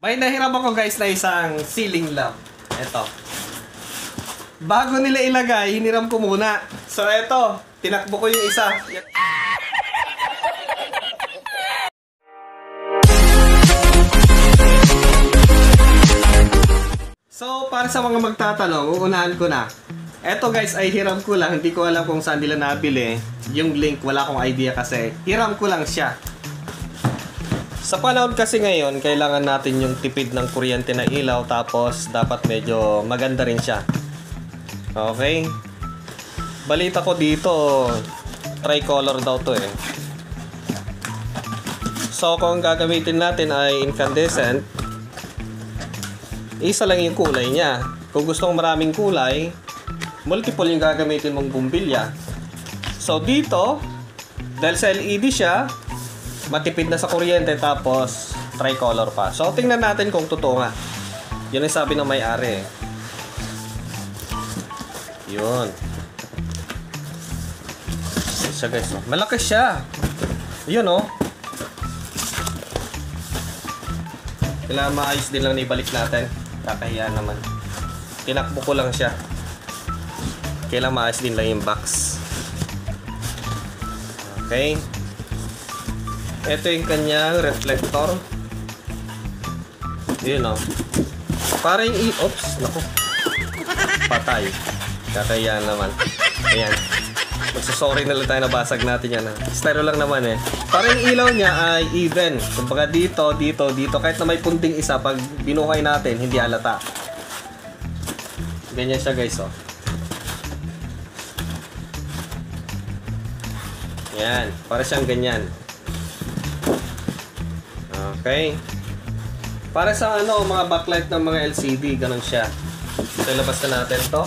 May nahiram ako guys na isang ceiling lamp. Ito. Bago nila ilagay, hiniram ko muna. So ito, tinakbo ko yung isa. So para sa mga magtatanong, uunahan ko na. Ito guys ay hiram ko lang, hindi ko alam kung saan nila nabili. Yung link, wala akong idea kasi hiram ko lang siya. Sa panahon kasi ngayon, kailangan natin yung tipid ng kuryente na ilaw, tapos dapat medyo maganda rin siya. Okay? Balita ko dito, tricolor daw to eh. So kung gagamitin natin ay incandescent, isa lang yung kulay niya. Kung gusto mong maraming kulay, multiple yung gagamitin mong bumbilya. So dito, dahil sa LED siya, matipid na sa kuryente, tapos tricolor pa. So tingnan natin kung totoo nga. Yun ang sabi ng may-ari. Yun. Yun siya guys. Malaki siya. Yun oh. Kailangan maayos din lang na ibalik natin. Kakahiya naman. Tinakbo ko lang siya. Kailangan maayos din lang yung box. Okay. Ito yung kanyang reflector. Yun o. Parang oops, naku. Patay. Kakayaan naman. Ayan. Magsasorry na lang tayo, nabasag natin yan. Stereo lang naman eh. Parang yung ilaw niya ay even. Kumbaga dito, dito, dito. Kahit na may punting isa, pag binuhay natin, hindi halata. Ganyan siya guys o. Yan. Para siyang ganyan. Okay. Para sa ano, mga backlight ng mga LCD, ganun siya. So, ilabas na natin to.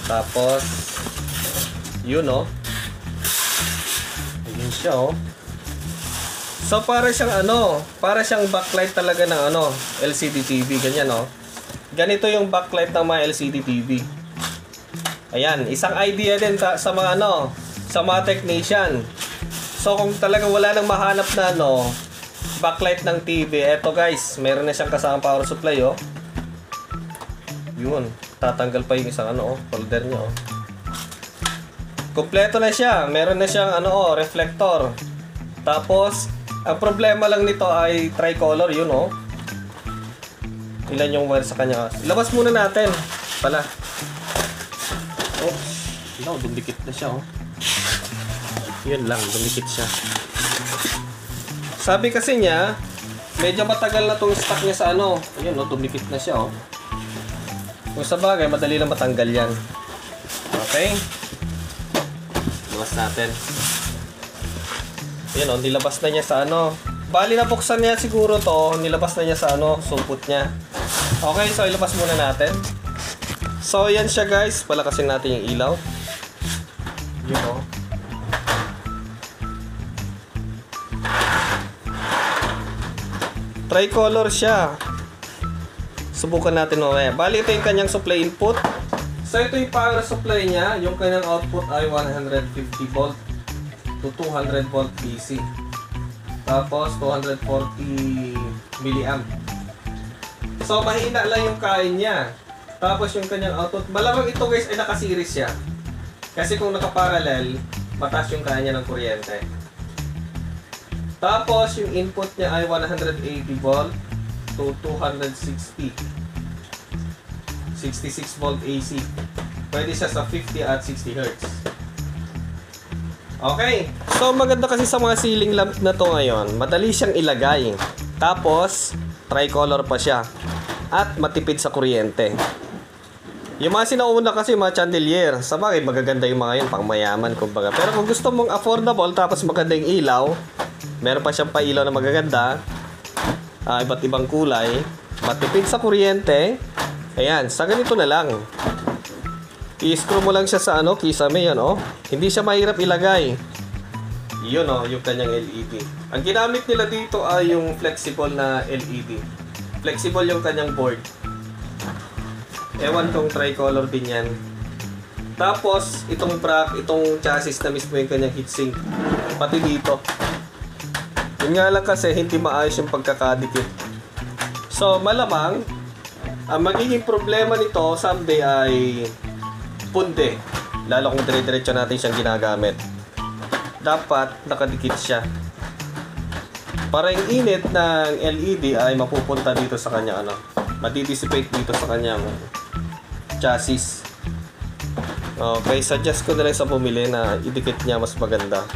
Tapos, yun oh. Ayun siya oh. So, para siyang ano, para siyang backlight talaga ng ano, LCD TV, ganyan oh. Ganito yung backlight ng mga LCD TV. Ayan, isang idea din sa mga ano, sa mga technician. So kung talagang wala nang mahanap na ano, backlight ng TV, eto guys, meron na siyang kasamang power supply oh. Yun, tatanggal pa yung isang ano oh, holder niya oh. Kompleto na siya, meron na siyang ano oh, reflector. Tapos, ang problema lang nito ay tricolor, yun oh. Ilan yung wire sa kanya? Ilabas muna natin pala. Oops, no, dumikit na siya oh. Yun lang, dumikit siya. Sabi kasi niya, medyo matagal na tong stock niya sa ano. Ayun, no, dumikit na siya, oh. Kung sa bagay, madali lang matanggal yan. Okay? Labas natin. Ayun, oh, nilabas na niya sa ano. Bali, nabuksan niya siguro to. Nilabas na niya sa ano, supot niya. Okay, so ilabas muna natin. So, yan siya guys. Palakasin natin yung ilaw. Yun, oh. Tricolor siya. Subukan natin mamaya. Bali, ito yung kanyang supply input. So, ito yung power supply niya. Yung kanyang output ay 150 volt to 200 volt DC. Tapos, 240 milliamp. So, mahina lang yung kain niya. Tapos, yung kanyang output. Malamang ito guys ay nakaseries siya. Kasi kung nakaparallel, mataas yung kaya niya ng kuryente. Tapos, yung input niya ay 180 volt to 260. 66 volt AC. Pwede siya sa 50 at 60 Hz. Okay. So, maganda kasi sa mga ceiling lamp na to ngayon. Madali siyang ilagay. Tapos, tricolor pa siya. At matipid sa kuryente. Yung mga sinauna kasi mga chandelier. Sabagay, magaganda yung mga yun. Pang mayaman, kumbaga. Pero kung gusto mong affordable, tapos maganda yung ilaw, meron pa siyang pailaw na magaganda, iba't ibang kulay, matipid sa kuryente. Ayan, sa ganito na lang. I-screw mo lang siya sa ano, kisame yan oh. Hindi siya mahirap ilagay. Yun oh, yung kanyang LED. Ang ginamit nila dito ay yung flexible na LED. Flexible yung kanyang board. Ewan kong tricolor din yan. Tapos, itong chassis na mismo yung kanyang heatsink. Pati dito. Yun nga lang kasi hindi maayos yung pagkakadikit. So malamang ang magiging problema nito someday ay punte. Lalo kung dire-diretso natin siyang ginagamit. Dapat nakadikit siya. Para yung init ng LED ay mapupunta dito sa kanya madi-dissipate dito sa kanyang chassis. Okay, suggest ko na rin sa bumili na idikit niya, mas maganda.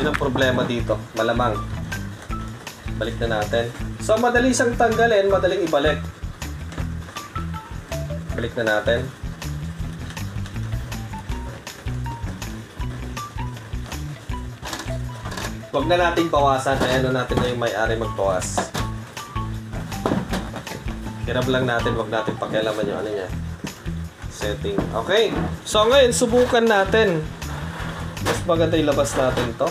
Yun ang problema dito, malamang. Balik na natin. So madali siyang tanggalin, madaling ibalik. Balik na natin. Huwag na natin bawasan. Ayan na natin na yung may-ari magbawas. Hirap lang natin. Huwag natin pakialaman yung niya. Setting. Okay. So ngayon, subukan natin. Mas maganda ilabas natin to.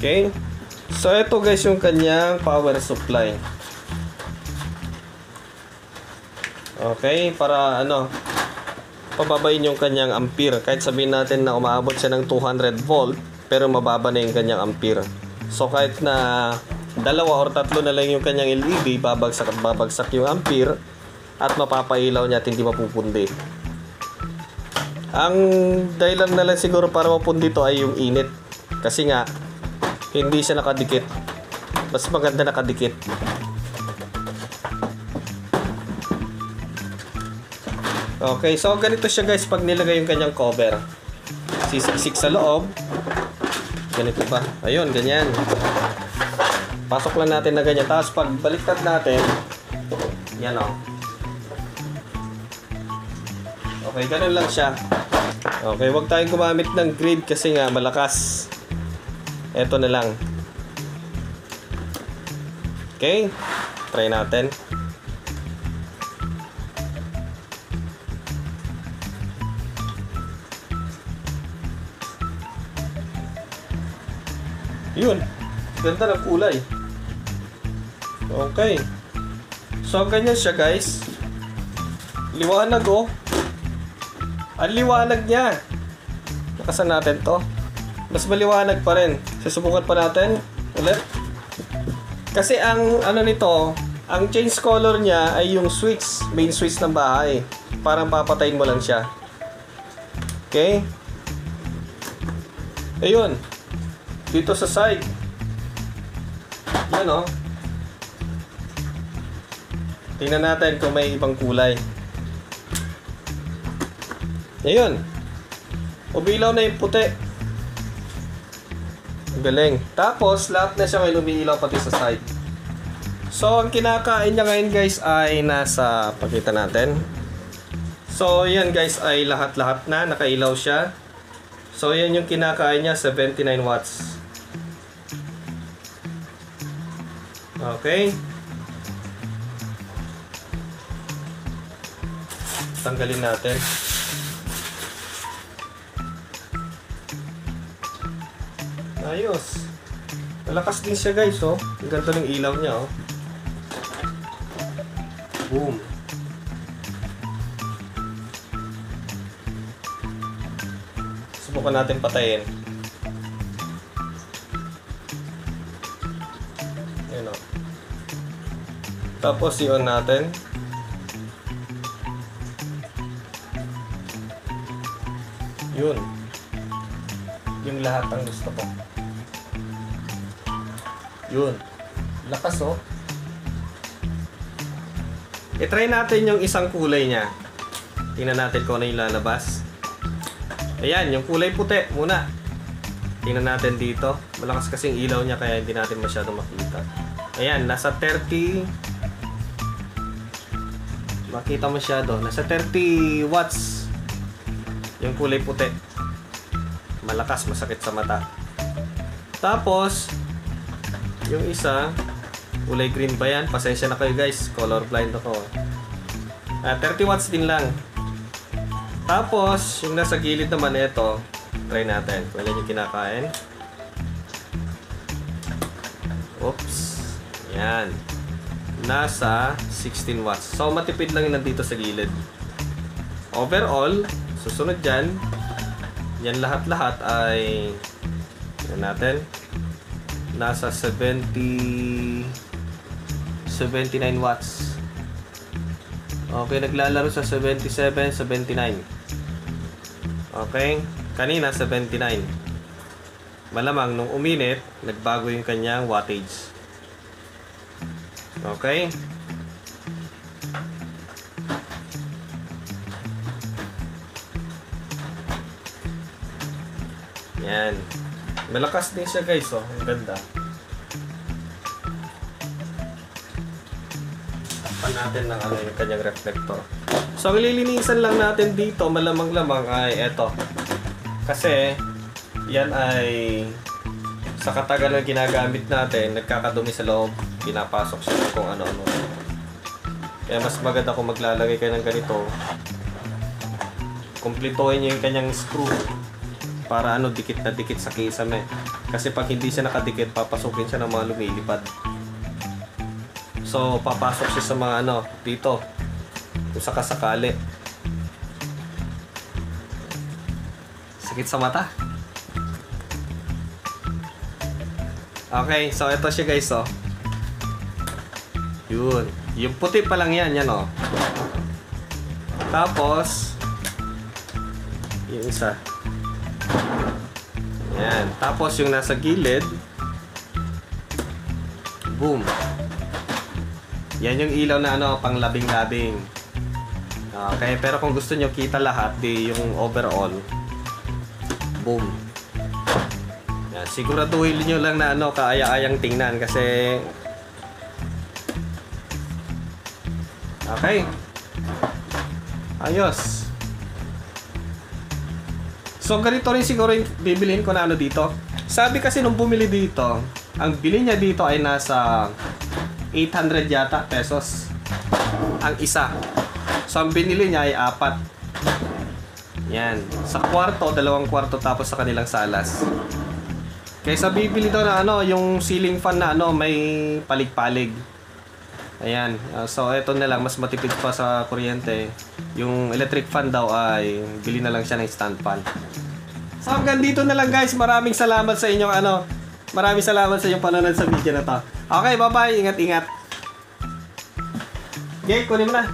Okay. So ito guys yung kanyang power supply. Okay, para pababain yung kanyang ampere. Kahit sabihin natin na umaabot siya ng 200 volt, pero mababa na yung kanyang ampere. So kahit na 2 or 3 na lang yung kanyang LED, babagsak at babagsak yung ampere at mapapailaw niya at hindi mapupundi. Ang dahilan na lang siguro para mapundi ito ay yung init. Kasi nga hindi siya nakadikit. Mas maganda nakadikit. Okay, so ganito siya guys pag nilagay yung kanyang cover. Sisiksik sa loob. Ganito ba? Ayun, ganyan. Pasok lang natin na ganyan. Tapos pag baliktad natin, yan o. Okay, ganun lang siya. Okay, huwag tayong gumamit ng grid kasi nga malakas. Ito na lang. Okay, try natin. Yun, ganda ng kulay. Okay. So ganyan siya guys. Liwanag oh. Ang liwanag niya. Nakasan natin to. Mas maliwanag pa rin. Susubukan pa natin ulit. Kasi ang nito, ang change color niya ay yung switch, main switch ng bahay. Parang papatayin mo lang siya. Okay? Ayun. Dito sa side. Yan o. Tingnan natin kung may ibang kulay. Ayun. Umilaw na yung puti. Galing. Tapos, lahat na siya ngayon umiilaw pati sa side. So, ang kinakain niya ngayon guys ay nasa, pakita natin. So, yan guys ay lahat-lahat na. Nakailaw siya. So, yan yung kinakain niya, 79 watts. Okay. Tanggalin natin. Ayos. Malakas din siya guys, oh. Ang ganda ng ilaw niya, oh. Boom. Subukan natin patayin. Ayan, oh. Tapos i-on natin. Yun. Yung lahat ang gusto ko. Yun. Lakas oh. I-try natin yung isang kulay niya. Tingnan natin kung ano yung lalabas. Ayan, yung kulay puti muna. Tingnan natin dito. Malakas kasing ilaw niya kaya hindi natin masyadong makita. Ayan, nasa 30. Makita masyado. Nasa 30 watts. Yung kulay puti. Malakas, masakit sa mata. Tapos yung isa, kulay green ba yan? Pasensya na kayo guys, colorblind ako. 30 watts din lang. Tapos, yung nasa gilid naman ito, try natin. Kung ilan yung kinakain. Oops. Yan. Nasa 16 watts. So, matipid lang yung nandito sa gilid. Overall, susunod dyan, yan lahat-lahat ay, yan natin, nasa 79 watts. Okay, naglalaro sa 77, 79. Okay, kanina 79. Malamang nung uminit, nagbago yung kanyang wattage. Okay? Yan. Malakas din siya guys, oh. Ang ganda. Tapan natin ng ano yung kanyang reflector. So, ang lilinisan lang natin dito, malamang-lamang ay eto. Kasi, yan ay sa katagalan ginagamit natin, nagkakadumi sa loob, pinapasok siya ng kung ano-ano. Kaya mas maganda kung maglalagay kayo ng ganito. Kumplituhin nyo yung kanyang screw para ano, dikit na dikit sa kisame. Kasi pag hindi siya nakadikit, papasukin siya ng mga lumilipad. So, papasok siya sa mga ano, dito. Kung sakasakali. Sakit sa mata. Okay, so ito siya guys, oh. Yun. Yung puti pa lang yan, yan, oh. Tapos, yung isa. Yan. Tapos yung nasa gilid. Boom. Yan yung ilaw na ano, pang labing-labing. Okay, pero kung gusto nyo kita lahat, di yung overall. Boom. Yan, siguraduhin nyo lang na ano, kaaya-ayang tingnan kasi okay. Ayos. So, ganito rin siguro yung bibilihin ko na ano dito. Sabi kasi nung bumili dito, ang bili niya dito ay nasa 800 yata pesos ang isa. So, ang binili niya ay 4. Yan. Sa kwarto, 2 kwarto tapos sa kanilang salas. Kaysa bibili daw na ano, yung ceiling fan na ano, may palig-palig. Ayan. So, eto na lang. Mas matipid pa sa kuryente. Yung electric fan daw ay bili na lang siya ng stand fan. So, hanggang dito na lang guys. Maraming salamat sa inyong ano. Maraming salamat sa inyong panonood sa video na to. Okay, bye-bye. Ingat-ingat. Okay, kunin mo na.